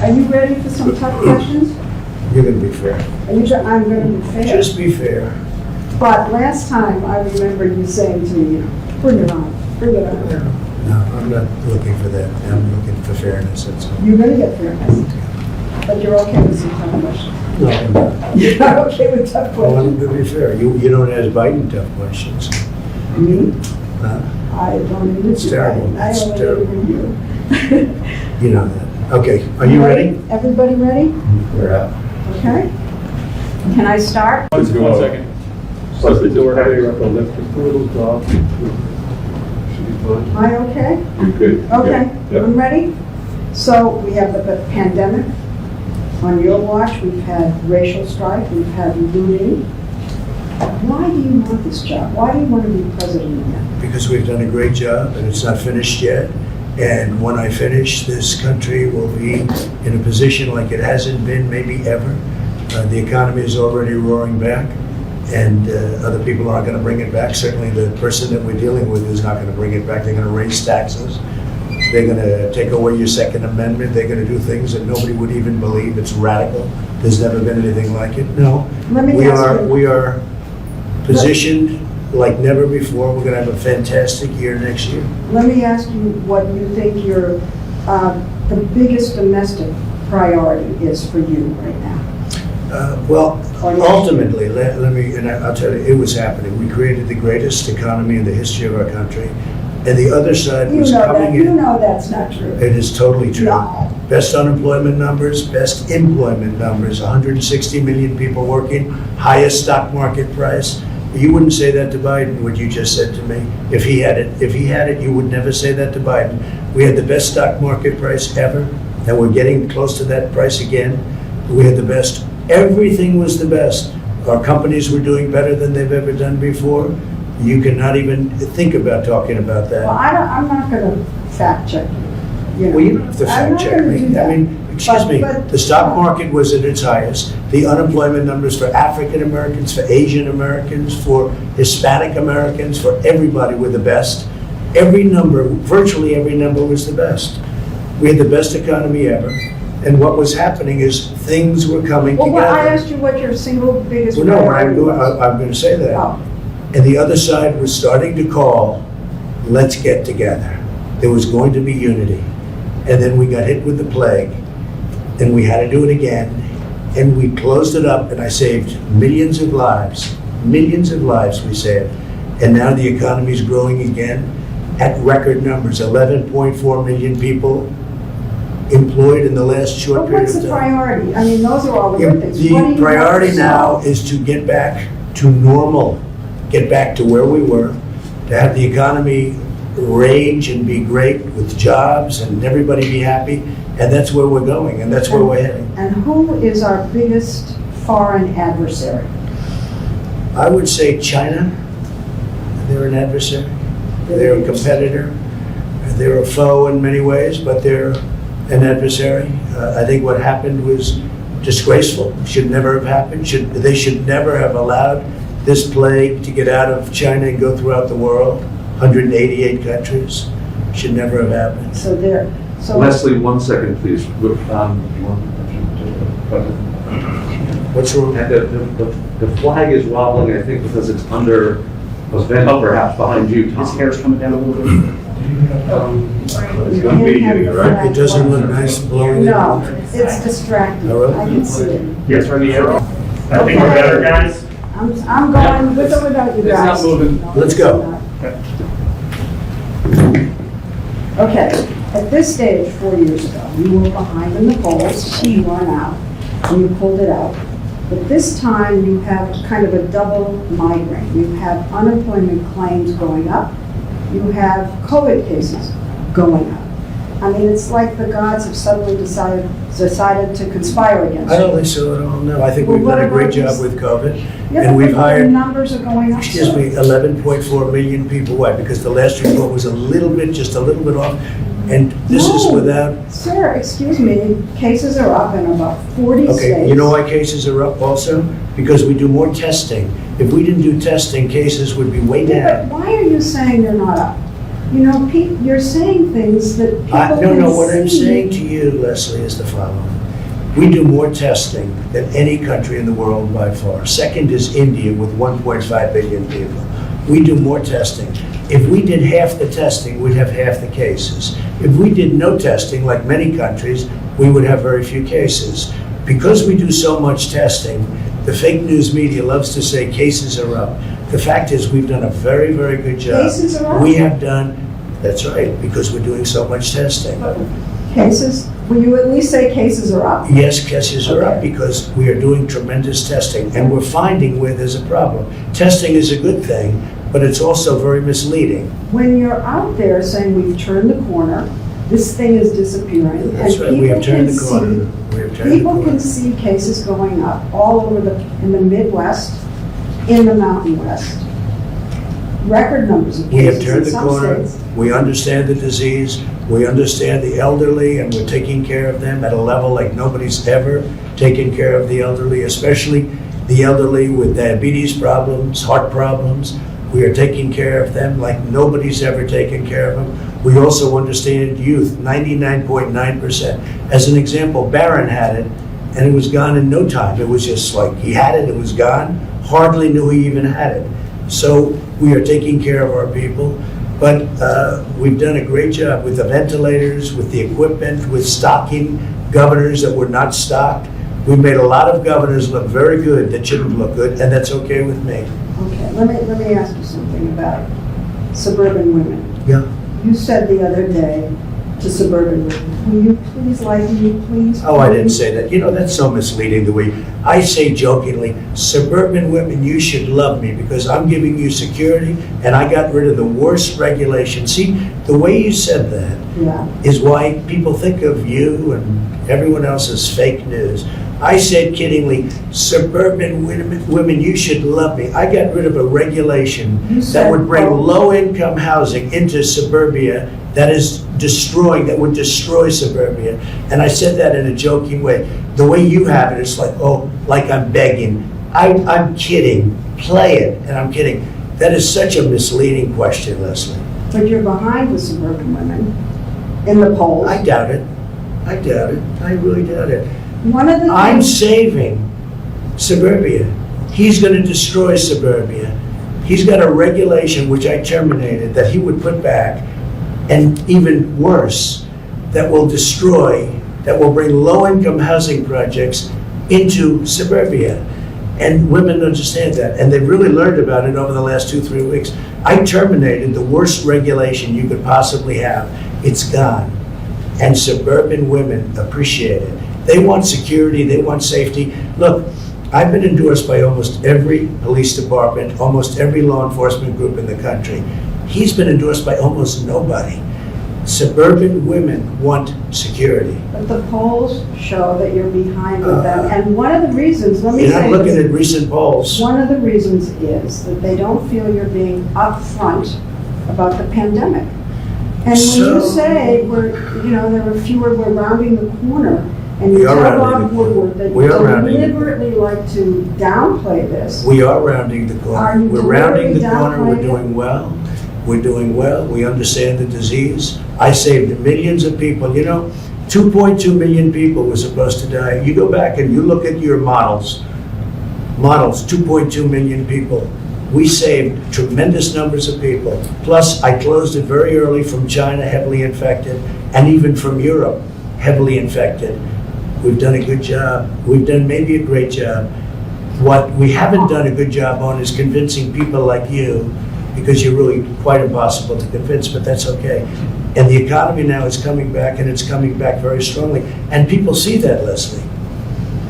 Are you ready for some tough questions? You're going to be fair. I'm going to be fair. Just be fair. But last time, I remember you saying to me, bring it on, bring it on. No, I'm not looking for that. I'm looking for fairness, that's all. You're going to get fairness. But you're okay with some tough questions. No, I'm not. You're not okay with tough Well, I'm questions? going to be fair. You don't ask Biden tough questions. Me? Huh? I don't even. It's terrible. I It's only terrible. interview you. You know that. Okay, are you ready? Everybody ready? We're out. Okay. Can I start? Let's go 1 second. Plus the door higher up, I'll lift just a little dog. Should be fine. Am I okay? You're good. Okay, Yep. I'm ready. So we have the pandemic. On your watch, we've had racial strife, we've had looting. Why do you want this job? Why do you want to be president again? Because we've done a great job and it's not finished yet. And when I finish, this country will be in a position like it hasn't been maybe ever. The economy is already roaring back, and other people aren't going to bring it back. Certainly the person that we're dealing with is not going to bring it back. They're going to raise taxes. They're going to take away your Second Amendment. They're going to do things that nobody would even believe. It's radical. There's never been anything like it. No, Let me ask you. we are positioned like never before. We're going to have a fantastic year next year. Let me ask you what you think your, the biggest domestic priority is for you right now. Well, ultimately, let me, and I'll tell you, it was happening. We created the greatest economy in the history of our country, and the other side You was know coming that, in. you know that's not true. It is totally true. No. Best unemployment numbers, best employment numbers, 160 million people working, highest stock market price. You wouldn't say that to Biden, what you just said to me. If he had it, you would never say that to Biden. We had the best stock market price ever, and we're getting close to that price again. We had the best. Everything was the best. Our companies were doing better than they've ever done before. You cannot even think about talking about that. Well, I'm not going to fact check you. Well, you don't have to I'm fact not check gonna me. do that. I mean, excuse me, But- the stock market was at its highest. The unemployment numbers for African Americans, for Asian Americans, for Hispanic Americans, for everybody were the best. Every number, virtually every number was the best. We had the best economy ever. And what was happening is things were coming Well, together. I asked you what your single biggest Well, no, priority was. I'm going to say that. Oh. And the other side was starting to call, let's get together. There was going to be unity. And then we got hit with the plague, and we had to do it again. And we closed it up, and I saved millions of lives we saved. And now the economy is growing again at record numbers, 11.4 million people employed in the last short But period what's of the time. priority? I mean, those are all the good things. What do The you priority want to now solve? is to get back to normal, get back to where we were, to have the economy rage and be great with jobs and everybody be happy, and that's where we're going, and that's where we're heading. And who is our biggest foreign adversary? I would say China, they're an adversary, they're a competitor, they're a foe in many ways, but they're an adversary. I think what happened was disgraceful, should never have happened. They should never have allowed this plague to get out of China and go throughout the world, 188 countries, should never have happened. So there, so. Leslie, 1 second, please. What's wrong? The flag is wobbling, I think, because it's under a vent perhaps behind you, Tom. His hair's coming down a little bit. It's going to be getting it, right? It doesn't look nice blowing it No, off. it's distracting. Oh, really? I can see it. Yes, turn the arrow. I think we're better, guys. I'm going with or without you It's not guys. moving. No, Let's it's go. not. Okay, at this stage, 4 years ago, you were behind in the polls, you are now, and you pulled it out. But this time, you have kind of a double migraine. You have unemployment claims going up, you have COVID cases going up. I mean, it's like the gods have suddenly decided to conspire against you. I don't think so at all, no. I think Well, we've what done a great about job this- with COVID. Yeah, And but we've the hired, numbers are going up. excuse so- me, 11.4 million people. Why? Because the last report was just a little bit off. And this is No. without, Sir, excuse me, cases are up in about 40 states. okay, you know why cases are up also? Because we do more testing. If we didn't do testing, cases would be way Yeah, down. but why are you saying they're not up? You know, Pete, you're saying things that people can see. No, what I'm saying to you, Leslie, is the following. We do more testing than any country in the world by far. Second is India with 1.5 billion people. We do more testing. If we did half the testing, we'd have half the cases. If we did no testing, like many countries, we would have very few cases. Because we do so much testing, the fake news media loves to say cases are up. The fact is, we've done a very, very good job. Cases are up? We have done, that's right, because we're doing so much testing. Cases, will you at least say cases are up? Yes, cases are up Okay. because we are doing tremendous testing, and we're finding where there's a problem. Testing is a good thing, but it's also very misleading. When you're out there saying we've turned the corner, this thing is disappearing, That's and right, we people have turned can the corner. see, We have turned the people can corner. see cases going up all over in the Midwest, in the Mountain West. Record numbers of We have cases in turned the some corner. states. We understand the disease. We understand the elderly, and we're taking care of them at a level like nobody's ever taken care of the elderly, especially the elderly with diabetes problems, heart problems. We are taking care of them like nobody's ever taken care of them. We also understand youth, 99.9%. As an example, Barron had it, and it was gone in no time. It was just like, he had it, it was gone, hardly knew he even had it. So we are taking care of our people, but we've done a great job with the ventilators, with the equipment, with stocking governors that were not stocked. We've made a lot of governors look very good that shouldn't look good, and that's okay with me. Okay, let me ask you something about suburban women. Yeah. You said the other day to suburban women, will you please like me, please? Oh, I didn't say that. You know, that's so misleading the way I say jokingly, suburban women, you should love me because I'm giving you security and I got rid of the worst regulation. See, the way you said that Yeah, is why people think of you and everyone else as fake news. I said kiddingly, suburban women, you should love me. I got rid of a regulation You that said, would bring oh. low-income housing into suburbia that would destroy suburbia. And I said that in a joking way. The way you have it, it's like, oh, like I'm begging. I'm kidding. Play it, and I'm kidding. That is such a misleading question, Leslie. but you're behind the suburban women in the polls. I doubt it. I doubt it. I really doubt it. One of the I'm things, saving suburbia. He's going to destroy suburbia. He's got a regulation which I terminated that he would put back, and even worse, that will bring low-income housing projects into suburbia. And women understand that, and they've really learned about it over the last 2-3 weeks. I terminated the worst regulation you could possibly have. It's gone. And suburban women appreciate it. They want security, they want safety. Look, I've been endorsed by almost every police department, almost every law enforcement group in the country. He's been endorsed by almost nobody. Suburban women want security. but the polls show that you're behind with them. And one of the reasons, let me You're say not looking this, at recent polls. one of the reasons is that they don't feel you're being upfront about the pandemic. And when you So- say there are fewer, we're rounding the corner, and We you are tell rounding Bob the corner. Woodward that We you are rounding the corner. deliberately like to downplay this. We are rounding the corner. Are you We're rounding the deliberately corner, we're downplaying it? doing well. We're doing well, we understand the disease. I saved millions of people, 2.2 million people were supposed to die. You go back and you look at your models, 2.2 million people. We saved tremendous numbers of people. Plus, I closed it very early from China, heavily infected, and even from Europe, heavily infected. We've done a good job. We've done maybe a great job. What we haven't done a good job on is convincing people like you, because you're really quite impossible to convince, but that's okay. And the economy now is coming back, and it's coming back very strongly. And people see that, Leslie.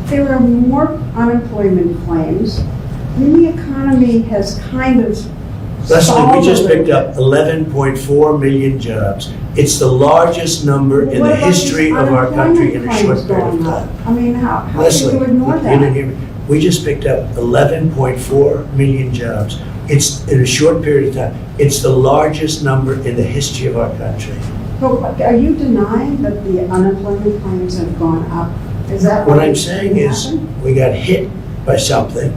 There are more unemployment claims. I mean, the economy has kind of Leslie, we just stalled a picked little up 11.4 million jobs. It's the largest number bit. in What the about these history of our country in a short unemployment period of claims time. going up? I mean, how can Leslie, you ignore you didn't that? hear me. We just picked up 11.4 million jobs. It's in a short period of time. It's the largest number in the history of our country. But are you denying that the unemployment claims have gone up? Is that What I'm saying is, happened? we got hit by something,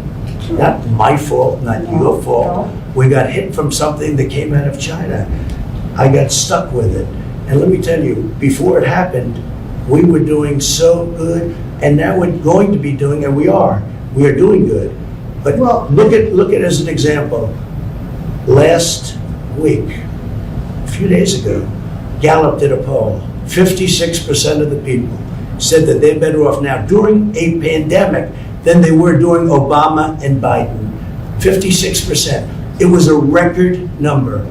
not my fault, not No, your fault. no. We got hit from something that came out of China. I got stuck with it. And let me tell you, before it happened, we were doing so good, and now we're going to be doing, and we are doing good. But Well- look at as an example, last week, a few days ago, Gallup did a poll. 56% of the people said that they're better off now during a pandemic than they were during Obama and Biden. 56%. It was a record number,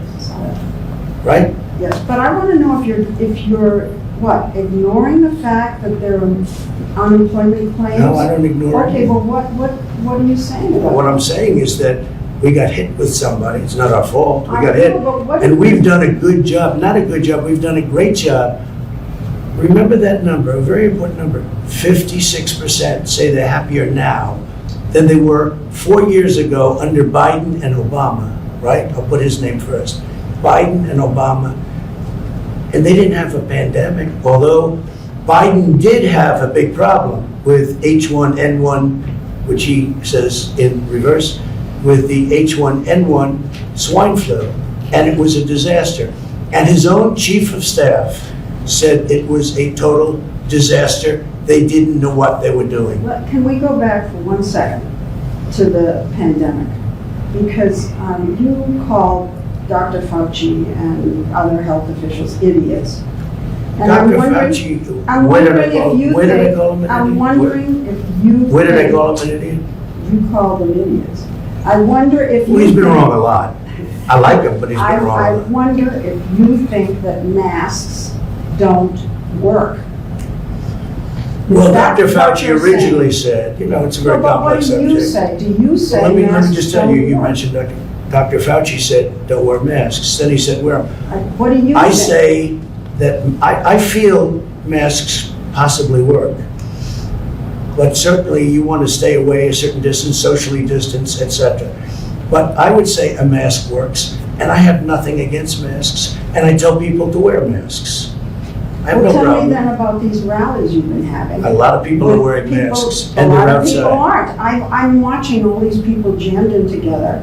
right? Yes, but I want to know if you're, what, ignoring the fact that there are unemployment claims? No, I don't ignore it. Okay, well, what are you saying about What it? I'm saying is that we got hit with somebody. It's not our fault. We I got know, hit. but what And if- we've done a good job, not a good job, we've done a great job. Remember that number, a very important number. 56% say they're happier now than they were 4 years ago under Biden and Obama, right? I'll put his name first. Biden and Obama. And they didn't have a pandemic, although Biden did have a big problem with H1N1, which he says in reverse, with the H1N1 swine flu, and it was a disaster. And his own chief of staff said it was a total disaster. They didn't know what they were doing. Can we go back for 1 second to the pandemic? Because you called Dr. Fauci and other health officials idiots. And I'm Dr. wondering- Fauci, I'm where did I wondering call if you where did I think- call him an I'm idiot? wondering if you Where did I think- call him an idiot? You called them idiots. I wonder if you Well, he's been think- wrong a lot. I like him, but he's been wrong a I lot. wonder if you think that masks don't work. Well, That's Dr. what Fauci you're originally said, you know, it's a very But what complex do you subject. say? Do you say Let me masks just tell you, don't you work? mentioned Dr. Fauci said, don't wear masks. Then he said, wear them. What do you I think? say that, I feel masks possibly work. But certainly you want to stay away a certain distance, socially distance, etc. But I would say a mask works, and I have nothing against masks, and I tell people to wear masks. I have Well, no tell me problem. then about these rallies you've been having. A lot of people are With wearing people- masks, and they're A lot of people outside. aren't. I'm watching all these people jammed in together,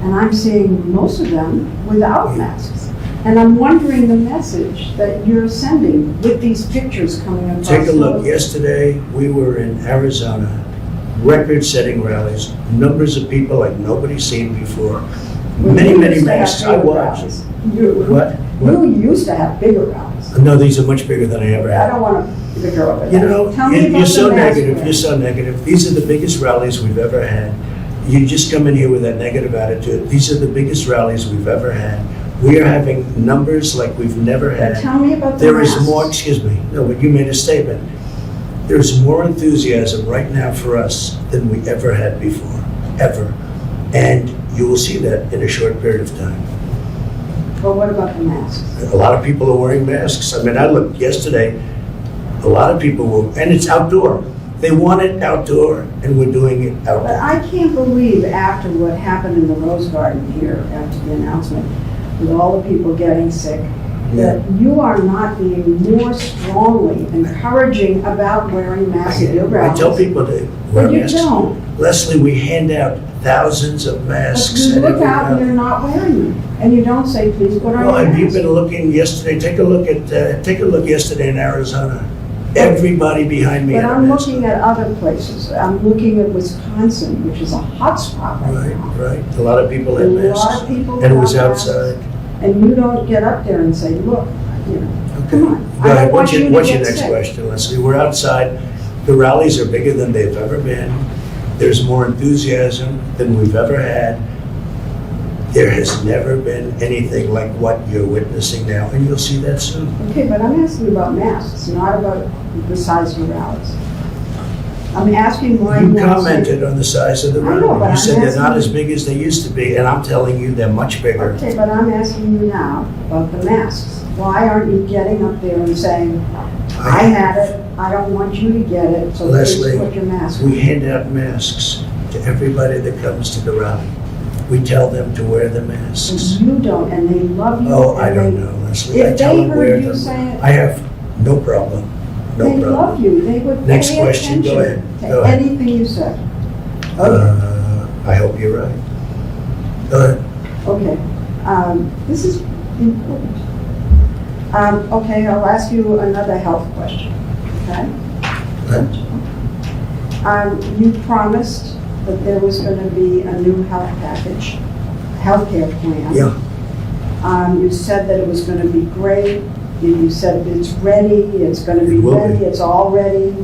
and I'm seeing most of them without masks. And I'm wondering the message that you're sending with these pictures coming across. Take a look. the- Yesterday, we were in Arizona, record-setting rallies, numbers of people like nobody's seen before. Well, Many, you many used to have masks. I bigger watched. rallies. You What? used to have bigger rallies. No, these are much bigger than I ever I had. don't want to bicker over that. You know, Tell me you're about so the mask negative, wearing. you're so negative. These are the biggest rallies we've ever had. You just come in here with that negative attitude. These are the biggest rallies we've ever had. We are having numbers like we've never had. Tell me about the There is masks. more, excuse me, no, but you made a statement. There's more enthusiasm right now for us than we ever had before, ever. And you will see that in a short period of time. But what about the masks? A lot of people are wearing masks. I mean, I looked yesterday, a lot of people were, and it's outdoor. They want it outdoor, and we're doing it But outdoor. I can't believe after what happened in the Rose Garden here, after the announcement, with all the people getting sick, that you are not being more strongly encouraging about wearing masks at your I rallies. tell people to wear But you masks. don't. Leslie, we hand out thousands of But masks. you at look every out and rally. you're not wearing them. And you don't say, please put on Well, your have you mask. been looking yesterday? Take a look yesterday in Arizona. Everybody behind me But had a I'm mask. looking at other places. I'm looking at Wisconsin, which is a hot spot right Right, now. right. A lot of people had A lot masks. of people And it was have masks. outside. And you don't get up there and say, look, you know, Okay. come on. Go I don't ahead. want you to What's your get next sick. question, Leslie? We're outside. The rallies are bigger than they've ever been. There's more enthusiasm than we've ever had. There has never been anything like what you're witnessing now, and you'll see that soon. Okay, but I'm asking about masks, not about the size of the rallies. I'm asking why you You want to say. commented on the size of the I know, rally. but You I'm said they're not asking- as big as they used to be, and I'm telling you, they're much bigger. Okay, but I'm asking you now about the masks. Why aren't you getting up there and saying, I had it, I don't want you to get it, so please Leslie, put your mask on? we hand out masks to everybody that comes to the rally. We tell them to wear the masks. And you don't, and they love you. Oh, I and don't they- know, Leslie. I If tell they them wear heard you them. say it, I have no problem, no they problem. love you, they would pay Next question, go attention ahead, go to ahead. anything you said. Okay. I hope you're right. Go ahead. Okay, this is important. Okay, I'll ask you another health question, okay? You promised that there was going to be a new health package, healthcare plan. Yeah, You said that it was going to be great. You said it's ready, it's going to be It will ready, be. it's all ready.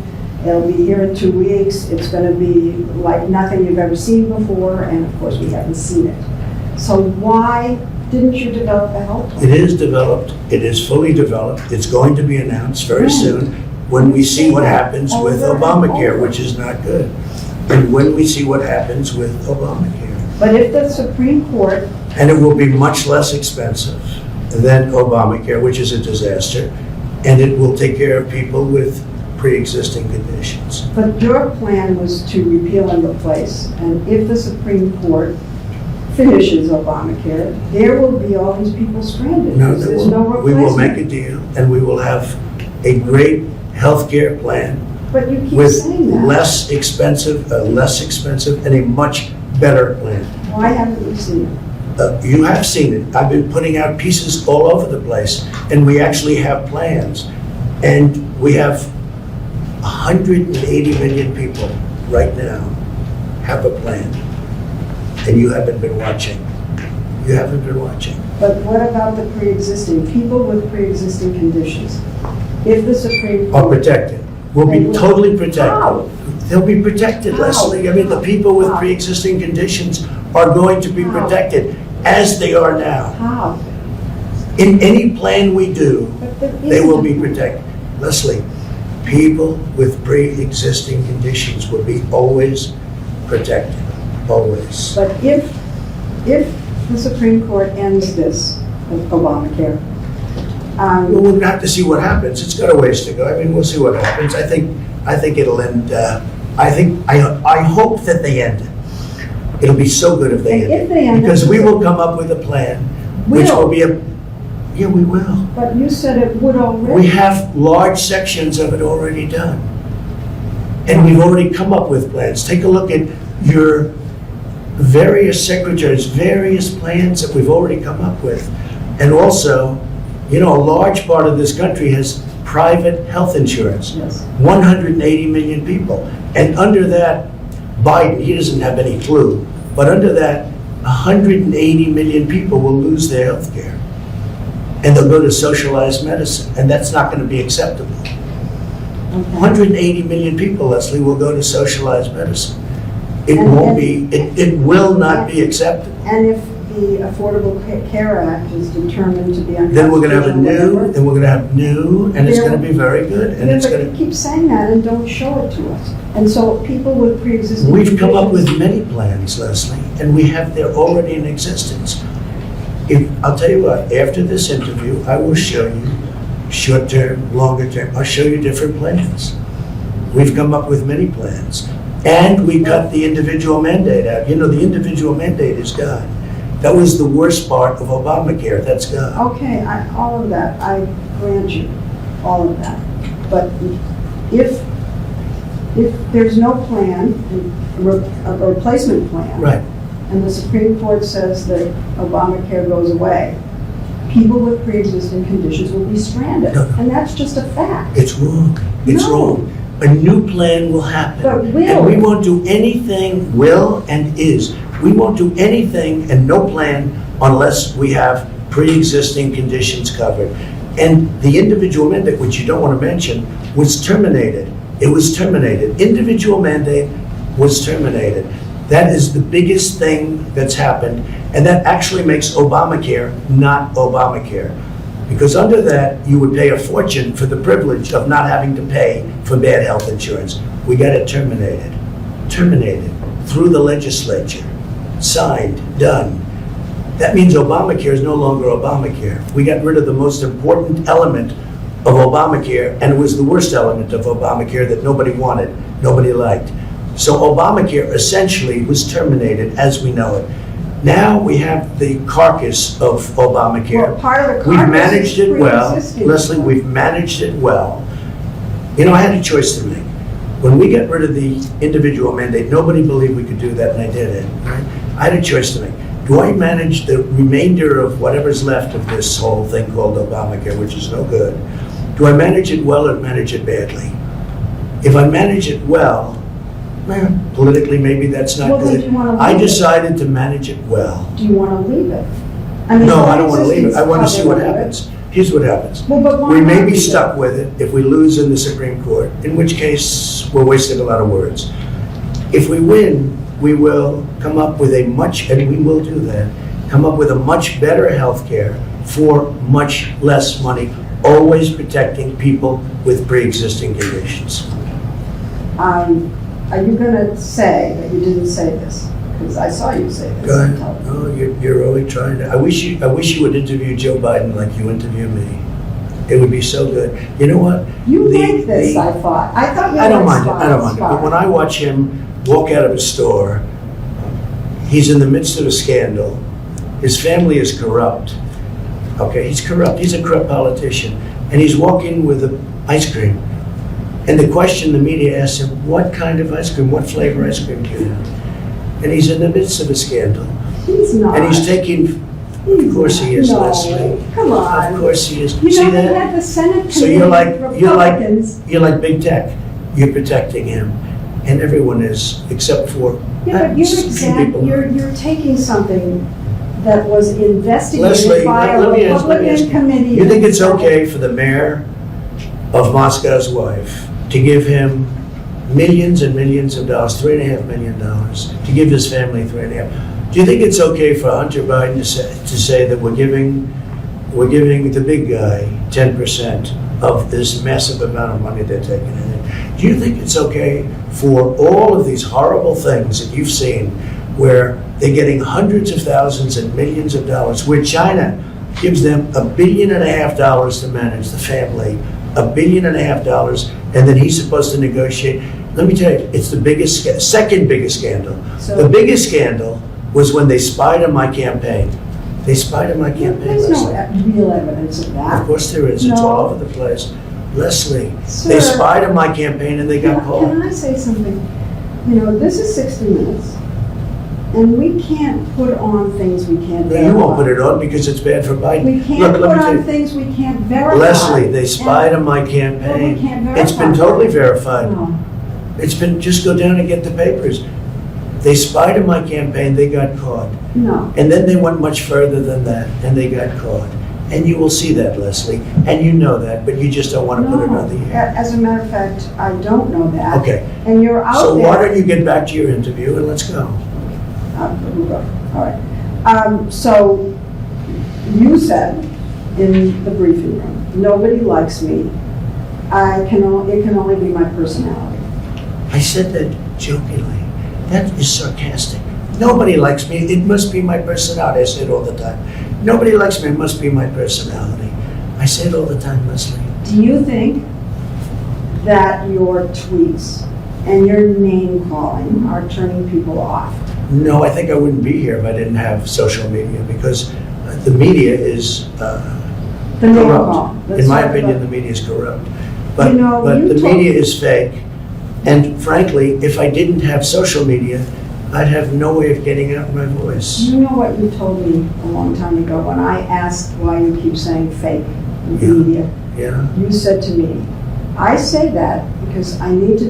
It'll be here in 2 weeks. It's going to be like nothing you've ever seen before, and of course, we haven't seen it. So why didn't you develop a health plan? it is developed, it is fully developed, it's going to be announced very Right. soon when we see what happens with Over and Obamacare, over. which is not good. And when we see what happens with Obamacare. But if the Supreme Court, And it will be much less expensive than Obamacare, which is a disaster, and it will take care of people with pre-existing conditions. but your plan was to repeal and replace, and if the Supreme Court finishes Obamacare, there will be all these people stranded. No, because there there's no won't. We replacement. will make a deal, and we will have a great healthcare plan But you keep with saying that. less expensive, and a much better plan. Why haven't you seen it? You have seen it. I've been putting out pieces all over the place, and we actually have plans. And we have 180 million people right now have a plan. And you haven't been watching. You haven't been watching. But what about the pre-existing, people with pre-existing conditions? If the Supreme Are Court, protected. Will be totally protected. How? They'll be protected, How? Leslie. I mean, the people with How? pre-existing conditions are going to be How? protected, as they are now. how? In any plan we do, But there they will isn't. be protected. Leslie, people with pre-existing conditions will be always protected, always. But if the Supreme Court ends this, Obamacare, Well, we'll have to see what happens. It's got a ways to go. I mean, we'll see what happens. I think it'll end, I hope that they end it. It'll be so good if they And end if they end it. it- Because we will come up with a plan, which will be a, yeah, we will. but you said it would already. We have large sections of it already done. And we've already come up with plans. Take a look at your various secretaries, various plans that we've already come up with. And also, you know, a large part of this country has private health insurance. Yes. 180 million people. And under that, Biden, he doesn't have any clue, but under that, 180 million people will lose their health care. And they'll go to socialized medicine, and that's not going to be acceptable. Okay. 180 million people, Leslie, will go to socialized medicine. It And- won't be, it will not be acceptable. And if the Affordable Care Act is determined to be unconstitutional, Then we're going to have a new, whatever, then we're going to have new, and it's going to be very good, and yeah, it's but going you to, keep saying that and don't show it to us. And so people with pre-existing we've come up with conditions- many plans, Leslie, and we have, they're already in existence. If, I'll tell you what, after this interview, I will show you short-term, longer-term, I'll show you different plans. We've come up with many plans. And we cut the individual mandate out. You know, the individual mandate is gone. That was the worst part of Obamacare, that's gone. Okay, all of that, I grant you, all of that. But if there's no plan, a replacement plan, Right. and the Supreme Court says that Obamacare goes away, people with pre-existing conditions will be stranded. No. And that's just a fact. It's wrong. It's No. wrong. A new plan will happen. But will. And we won't do anything, will and is. We won't do anything and no plan unless we have pre-existing conditions covered. And the individual mandate, which you don't want to mention, was terminated. It was terminated. Individual mandate was terminated. That is the biggest thing that's happened. And that actually makes Obamacare not Obamacare. Because under that, you would pay a fortune for the privilege of not having to pay for bad health insurance. We got it terminated. Terminated through the legislature. Signed, done. That means Obamacare is no longer Obamacare. We got rid of the most important element of Obamacare, and it was the worst element of Obamacare that nobody wanted, nobody liked. So Obamacare essentially was terminated as we know it. Now we have the carcass of Obamacare. Well, part of the We've carcass managed is it well. pre-existing. Leslie, we've managed it well. You know, I had a choice to make. When we got rid of the individual mandate, nobody believed we could do that, and I did it. Right? I had a choice to make. do I manage the remainder of whatever's left of this whole thing called Obamacare, which is no good? Do I manage it well or manage it badly? If I manage it well, politically, maybe that's not Well, then good. you wanna I leave it. decided to manage it well. Do you want to leave it? I mean, No, for I don't want to leave it. I want to instance, see what how they leave it. happens. Here's what happens. Well, but why We may not be leave stuck it? with it if we lose in the Supreme Court, in which case we're wasting a lot of words. If we win, we will come up with a much, and we will do that, come up with a much better health care for much less money, always protecting people with pre-existing conditions. Are you going to say that you didn't say this? Because I saw you say this. Go on ahead. television. Oh, you're really trying to. I wish you would interview Joe Biden like you interview me. It would be so good. You know what? You The- like this, the- I thought. I thought you I don't liked mind it. I don't mind it. But when I watch him walk out of a store, he's in the midst of a scandal. His family is corrupt. Okay, he's corrupt. He's a corrupt politician, and he's walking with ice cream. And the question the media asks him, "What kind of ice cream? What flavor ice cream do you have?" And he's in the midst of a scandal, He's not. and he's taking. Of course he is, No, Leslie. come on. Of course he is. You See know, they that? had the Senate So committee you're like Republicans. you're like big tech. You're protecting him, and everyone is except for Yeah, but few people. you're taking something that was investigated Leslie, by a let me ask Republican you. committee. You think it's okay for the mayor of Moscow's wife to give him millions and millions of dollars, $3.5 million, to give his family $3.5? Do you think it's okay for Hunter Biden to say that we're giving the big guy 10% of this massive amount of money they're taking in? Do you think it's okay for all of these horrible things that you've seen where they're getting hundreds of thousands and millions of dollars, where China gives them $1.5 billion to manage the family, $1.5 billion, and then he's supposed to negotiate? Let me tell you, it's the second biggest scandal. So- The biggest scandal was when they spied on my campaign. They spied on my campaign. There's no Leslie. real evidence of Of that. course there is. It's No. all over the place. Leslie, Sir. they spied on my campaign and they got Can caught. I say something? You know, this is 60 Minutes, and we can't put on things we can't No, verify. you won't put it on because it's bad for Biden. We can't Look, put let me tell on you. things we can't verify. Leslie, they spied And- on my Well, we campaign. can't It's been verify. totally verified. No. It's been, just go down and get the papers. They spied on my campaign, they got caught. No. And then they went much further than that, and they got caught. And you will see that, Leslie, and you know that, but you just don't want to put it on the air. As a matter of fact, I don't know that. Okay, And you're out so there. why don't you get back to your interview and let's go. All right. So you said in the briefing room, nobody likes me. It can only be my personality. I said that jokingly. That is sarcastic. Nobody likes me. It must be my personality. I say it all the time. Nobody likes me. It must be my personality. I say it all the time, Leslie. Do you think that your tweets and your name calling are turning people off? No, I think I wouldn't be here if I didn't have social media because the media is The name call. corrupt. Let's In my talk opinion, about- the media is corrupt. But, You know, but you the told- media is fake. And frankly, if I didn't have social media, I'd have no way of getting out my voice. You know what you told me a long time ago when I asked why you keep saying fake Yeah. media? Yeah. You said to me, I say that because I need to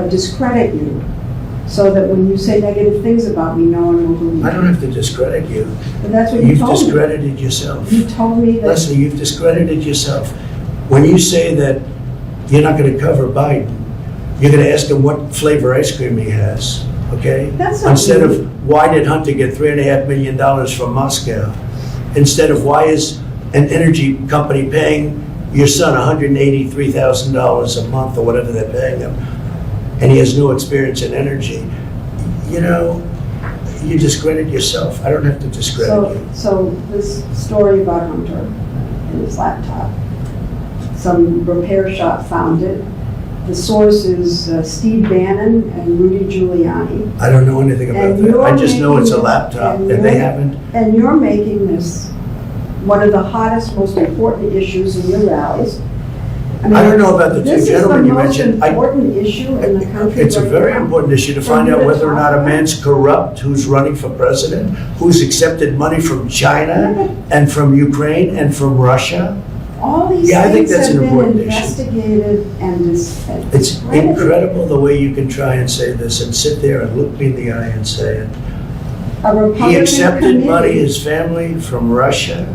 discredit you so that when you say negative things about me, no one will believe I don't you. have to discredit you. But that's what you You've told me. discredited yourself. You told me that. Leslie, you've discredited yourself. When you say that you're not going to cover Biden, you're going to ask him what flavor ice cream he has, okay? That's not Instead me. of why did Hunter get $3.5 million from Moscow? Instead of why is an energy company paying your son $183,000 a month or whatever they're paying him, and he has no experience in energy. You know, you discredit yourself. I don't have to discredit you. So this story about Hunter and his laptop, some repair shop found it. The source is Steve Bannon and Rudy Giuliani. I don't know anything about And that. you're I just know it's a making- laptop, and and they you're- haven't. And you're making this one of the hottest, most important issues in your rallies. mean, I don't know about the two gentlemen you This is mentioned. the most important issue in the country. It's a right very now. important issue to For find you out to whether or not a talk about. man's corrupt who's running for president, who's accepted money from China and from Ukraine and from Russia. All these Yeah, I think things that's have an been important issue. investigated and It's discredited. incredible the way you can try and say this and sit there and look me in the eye and say it. A Republican He accepted money, committee- his family, from Russia,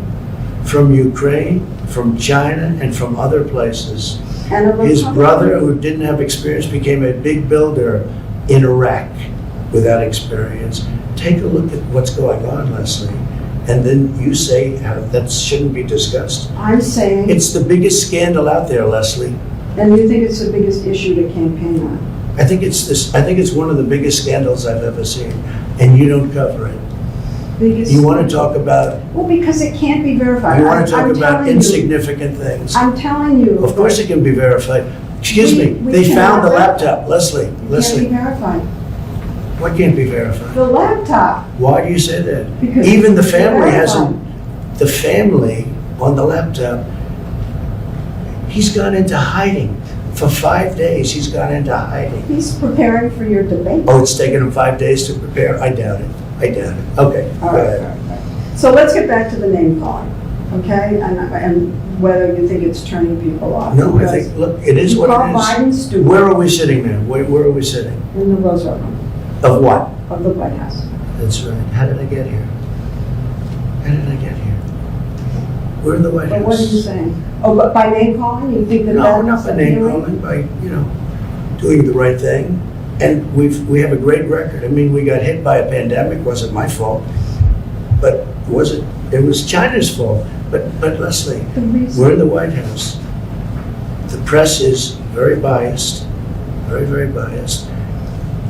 from Ukraine, from China, and from other places. and a His Republican- brother, who didn't have experience, became a big builder in Iraq without experience. Take a look at what's going on, Leslie, and then you say how that shouldn't be discussed. I'm saying, It's the biggest scandal out there, Leslie. and you think it's the biggest issue to campaign on. I think it's one of the biggest scandals I've ever seen, and you don't cover it. Biggest. You want to talk about, Well, because it can't be verified. you want to I'm talk about telling you. insignificant things. I'm telling you. Of course it can be verified. Excuse me, We they found the cannot- laptop, Leslie, It can't be Leslie. verified. What can't be verified? The laptop, Why do you say that? because. Even the it's family verified. hasn't, the family on the laptop, he's gone into hiding. For 5 days, he's gone into hiding. He's preparing for your debate. Oh, it's taken him 5 days to prepare? I doubt it. I doubt it. Okay, go All right, ahead. all right, all right. So let's get back to the name calling, okay? And whether you think it's turning people off. No, I because think, look, it is you what call it is. Biden stupid Where are we sitting now? Where are we sitting? in the Roosevelt Room Of what? of the White House. That's right. How did I get here? How did I get here? We're in the White House. But what are you saying? Oh, but by name calling, you think that No, that's not by name appealing? calling, by, doing the right thing. And we have a great record. I mean, we got hit by a pandemic, wasn't my fault. But it was China's fault. But Leslie, The reason- we're in the White House. The press is very biased, very, very biased.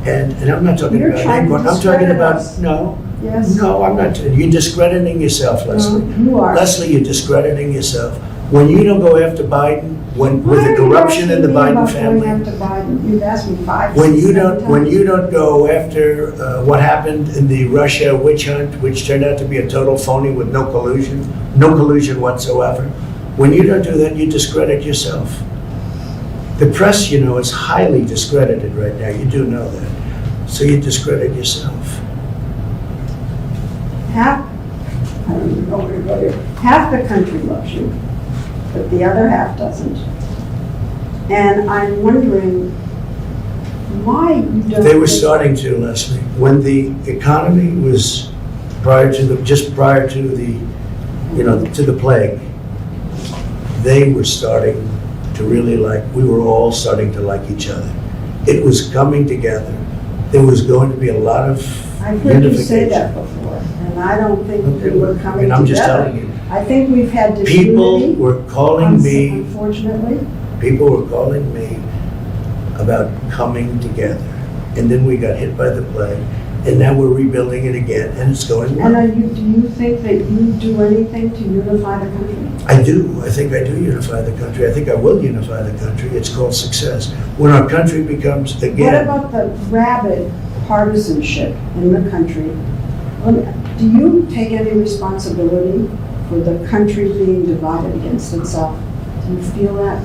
And I'm not talking You're about trying to I'm talking discredit about, us. no, Yes. no, I'm not. You're discrediting yourself, Leslie. No, you are. Leslie, you're discrediting yourself. When you don't go after Biden, with the corruption in the Biden family, Why are you asking me about going after Biden? You've asked me 5, when 6, you 7 don't, when times. you don't go after what happened in the Russia witch hunt, which turned out to be a total phony with no collusion whatsoever, when you don't do that, you discredit yourself. The press, is highly discredited right now. You do know that. So you discredit yourself. Half, I don't even know where to go here. Half the country loves you, but the other half doesn't. And I'm wondering why you don't. They were think- starting to, Leslie, when the economy was just prior to the, to the plague, they were starting to really we were all starting to like each other. It was coming together. There was going to be a lot of I've heard you say unification. that before, and I don't think Okay, we were I coming mean, I'm just together. telling you. I think we've had People disunity, were calling me, unfortunately. people were calling me about coming together. And then we got hit by the plague, and now we're rebuilding it again, and it's going well. And do you think that you do anything to unify the country? I do. I think I do unify the country. I think I will unify the country. It's called success. When our country becomes, What again, about the rabid partisanship in the country? Do you take any responsibility for the country being divided against itself? Do you feel that?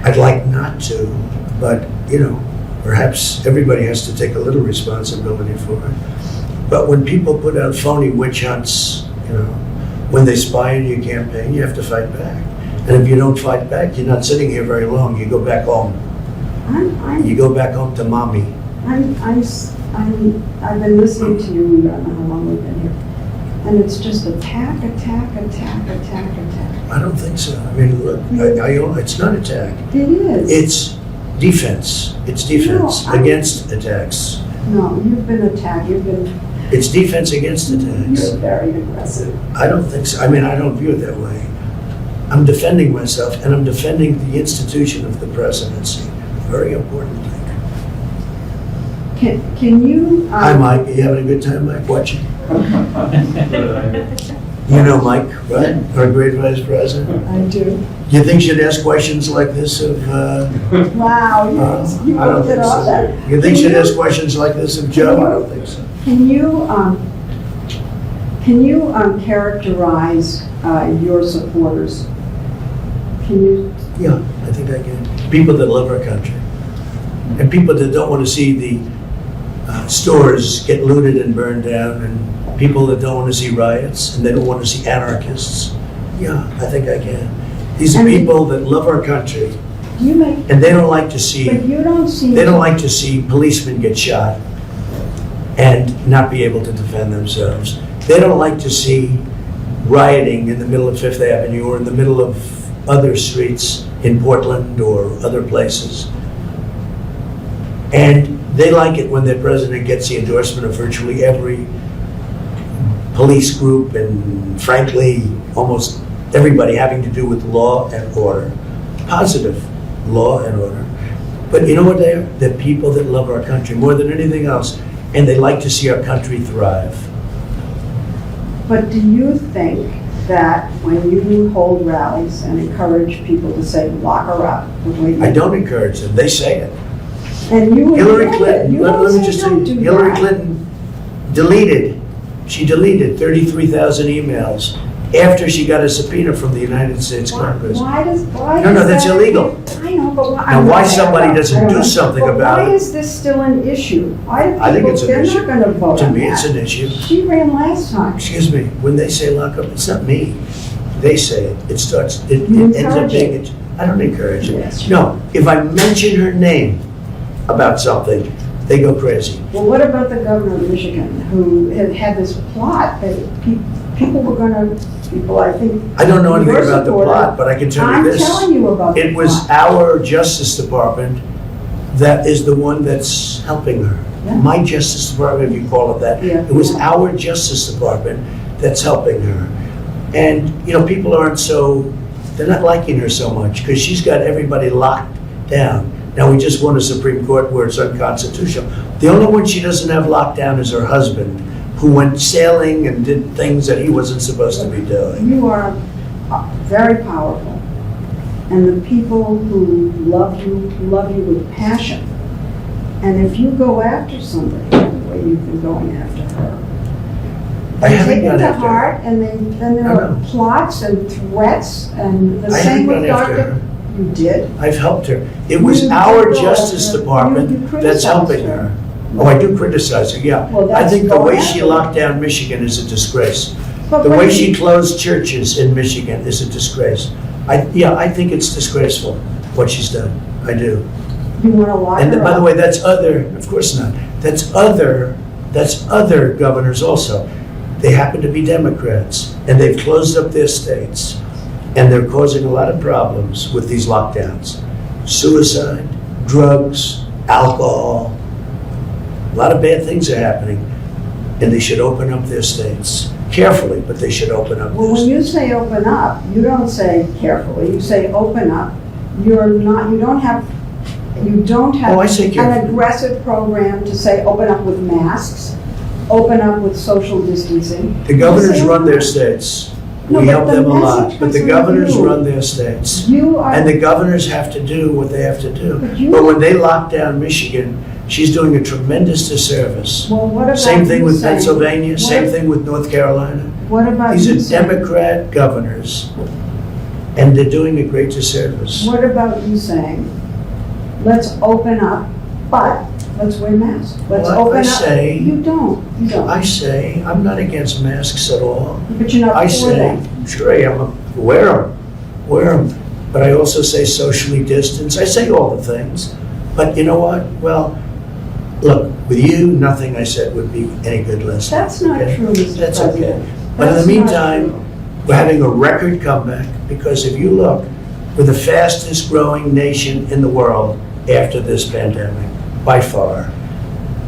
I'd like not to, but, perhaps everybody has to take a little responsibility for it. But when people put out phony witch hunts, when they spy on your campaign, you have to fight back. And if you don't fight back, you're not sitting here very long. You go back home. You go back home to mommy. I've been listening to you, I don't know how long we've been here, and it's just attack. I don't think so. I mean, look, it's not attack. It is. It's defense. It's defense No, against attacks. No, you've been attacked, It's defense against attacks. you're very aggressive. I don't think so. I mean, I don't view it that way. I'm defending myself, and I'm defending the institution of the presidency. Very important thing. Can you? Hi, Mike. Are you having a good time, Mike, watching? You know Mike, right? Our great vice president. I do. You think she'd ask questions like this of, Wow, you I don't looked think at all so. that. You think she'd ask questions like this of Joe? I don't think so. Can you characterize your supporters? Can you Yeah, I think I can. People that love our country. And people that don't want to see the stores get looted and burned down, and people that don't want to see riots, and they don't want to see anarchists. Yeah, I think I can. These are And- people that love our country, You make, and they don't like to see, but you don't seem. they don't like to see policemen get shot and not be able to defend themselves. They don't like to see rioting in the middle of Fifth Avenue or in the middle of other streets in Portland or other places. And they like it when their president gets the endorsement of virtually every police group and frankly, almost everybody having to do with law and order. Positive law and order. But you know what they are? They're people that love our country more than anything else, and they like to see our country thrive. But do you think that when you hold rallies and encourage people to say, lock her up, the way you I don't encourage them, they say it. And you Hillary admit it. Clinton, You let don't me say just say, don't do Hillary that. Clinton she deleted 33,000 emails after she got a subpoena from the United States Congress. Why No, is that's that- illegal. I know, but why? Now, why somebody doesn't I don't do know. something But about why it? is this still an issue? Why do I think people, it's an they're issue. not gonna vote To on me, it's that. an issue. She ran last time. Excuse me, when they say lock up, it's not me. They say it. It starts, it You ends up encourage being, it. I don't encourage it. Yes. No, if I mention her name about something, they go crazy. Well, what about the governor of Michigan, who had this plot that people were gonna, I think. I don't know anything your about the supporter- plot, but I can tell you this. I'm telling you about the It was plot. our Justice Department that is the one that's helping her. Yeah. My Justice Department, if you call it that. Yeah. It was our Justice Department that's helping her. And, you know, people they're not liking her so much because she's got everybody locked down. Now, we just won a Supreme Court where it's unconstitutional. The only one she doesn't have locked down is her husband, who went sailing and did things that he wasn't supposed to be doing. You are very powerful, and the people who love you with passion. And if you go after somebody the way you've been going after her, I they haven't take it gone to after her. heart, and then there No, are no. plots and threats, and the I same haven't with gone after Dr. her. You did? I've helped her. It was You our did go Justice after her. Department You that's criticized helping her. her. Oh, I do criticize her, yeah. Well, I that's think the going way she after her. locked down Michigan is a disgrace. But The when way you- she closed churches in Michigan is a disgrace. I think it's disgraceful, what she's done. I do. You want to lock And her by the up. way, that's of course not. That's other governors also. They happen to be Democrats, and they've closed up their states, and they're causing a lot of problems with these lockdowns. Suicide, drugs, alcohol, a lot of bad things are happening, and they should open up their states. Carefully, but they should open up Well, their when states. you say open up, you don't say carefully, you say open up. You don't have Oh, I say an carefully. aggressive program to say open up with masks, open up with social distancing. The governors You say run their open up. states. No, We but help the them a lot, message but the was governors you. run their states. You are. And the governors have to do what they have to do. But you- But when they lock down Michigan, she's doing a tremendous disservice. Well, what about Same thing you with saying- Pennsylvania, same what- thing with North Carolina. What about These you are saying- Democrat governors, and they're doing a great disservice. What about you saying, let's open up, but let's wear masks. Let's Well, I open up. say- You don't. I say, I'm not against masks at all. But you're not I for say, them. sure I am, wear them. But I also say socially distance. I say all the things. But you know what? Well, look, with you, nothing I said would be any good listening. That's not okay? true, Mr. That's okay. President. But in the That's not meantime, true. we're having a record comeback because if you look, we're the fastest growing nation in the world after this pandemic, by far.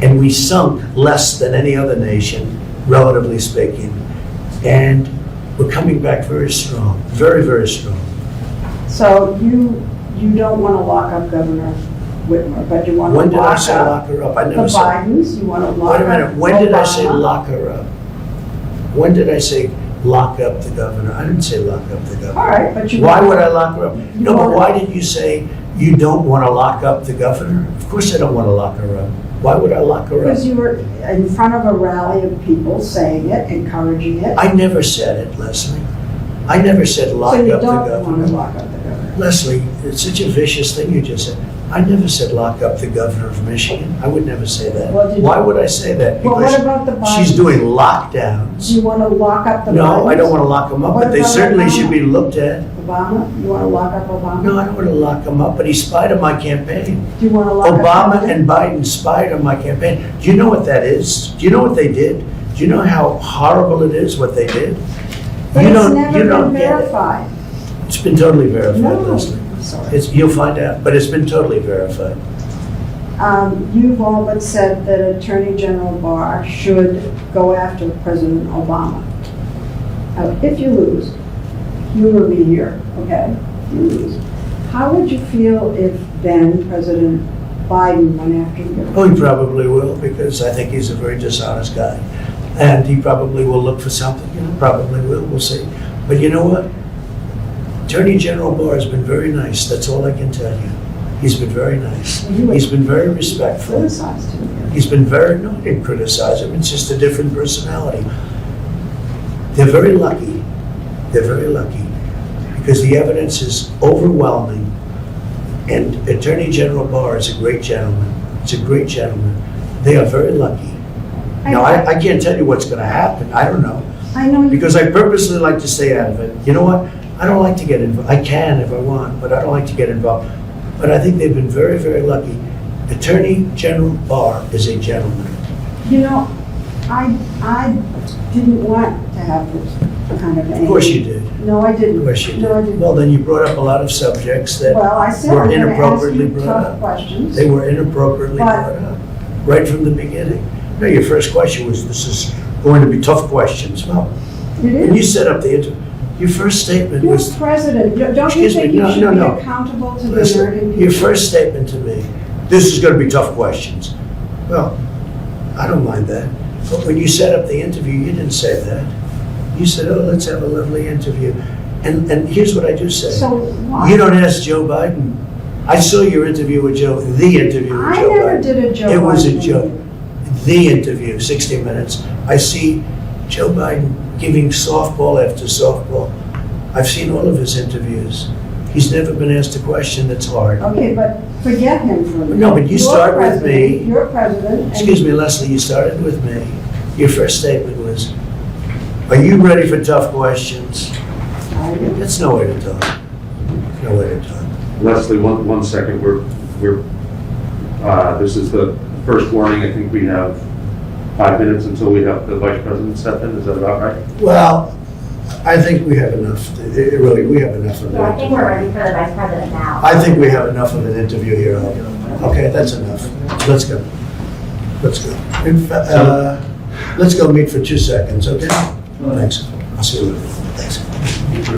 And we sunk less than any other nation, relatively speaking. And we're coming back very strong, very, very strong. So you don't want to lock up Governor Whitmer, but you want to When did I lock say up lock her up? I the never said. Bidens, you want to lock Wait up a minute, when did I say Obama. lock her up? When did I say lock up the governor? I didn't say lock up the governor. All right, but you. Why want- would I lock her up? You No, but want- why did you say you don't want to lock up the governor? Of course I don't want to lock her up. Why would I lock her up? Because you were in front of a rally of people saying it, encouraging it. I never said it, Leslie. I never said lock So you up the don't want to governor. lock up the governor? Leslie, it's such a vicious thing you just said. I never said lock up the governor of Michigan. I would never say that. Well, did you- Why would I say that? Well, what Because about the Bidens? she's doing Do lockdowns. you want to lock up the Bidens? No, I don't want to lock them up, What but they about certainly Obama? should be looked at. Obama? You want to lock up Obama? No, I don't want to lock him up, but he spied on my campaign. Do you want to lock up Obama Biden? and Biden spied on my campaign. Do you know what that is? Do you know what they did? Do you know how horrible it is what they did? But You it's don't- never you don't been get it. verified. It's been totally verified, No, Leslie. I'm sorry. You'll find out, but it's been totally verified. You've all but said that Attorney General Barr should go after President Obama. If you lose, humor me here, okay? If you lose. How would you feel if then President Biden went after you? Oh, he probably will, because I think he's a very dishonest guy. And he probably will look for something, probably will, we'll see. But you know what? Attorney General Barr has been very nice, that's all I can tell you. He's been very nice. He's been very respectful. Criticized him here. He's been very, no, I didn't criticize him, it's just a different personality. They're very lucky, they're very lucky, because the evidence is overwhelming. And Attorney General Barr is a great gentleman, he's a great gentleman. They are very lucky. Now, I can't tell you what's gonna happen, I don't know, I know you. because I purposely like to stay out of it. You know what? I don't like to get involved, I can if I want, but I don't like to get involved. But I think they've been very, very lucky. Attorney General Barr is a gentleman. You know, I didn't want to have this kind of. Of course you did. No, I didn't. Of course you No, I did. didn't. Well, then you brought up a lot of subjects that Well, I said were I'm going to ask inappropriately you brought tough up. questions. They were inappropriately But- brought up, right from the beginning. No, your first question was, this is going to be tough questions. Well, It when you is. set up the interview, your first statement You're was, president. Don't you Excuse me, think you no, should no, be no. accountable to the listen, American people? your first statement to me, this is going to be tough questions. Well, I don't mind that. But when you set up the interview, you didn't say that. You said, oh, let's have a lovely interview. And here's what I do say. So why? You don't ask Joe Biden. I saw your interview with Joe, the interview with I Joe Biden. never did a Joe It was a Biden joke. interview. The interview, 60 Minutes. I see Joe Biden giving softball after softball. I've seen all of his interviews. He's never been asked a question that's hard. Okay, but forget him for a minute. No, but you You're start with president. me. You're president. and- Excuse me, Leslie, you started with me. Your first statement was, are you ready for tough questions? I did. That's no way to talk. No way to talk. Leslie, one second, this is the first warning, I think we have 5 minutes until we have the vice president step in, is that about right? Well, I think we have enough, really, we have enough of So I think that. we're ready for the vice president now. I think we have enough of an interview here. Okay, that's enough. Let's go. Let's go. Let's go meet for 2 seconds, okay? Thanks. I'll see you later. Thanks.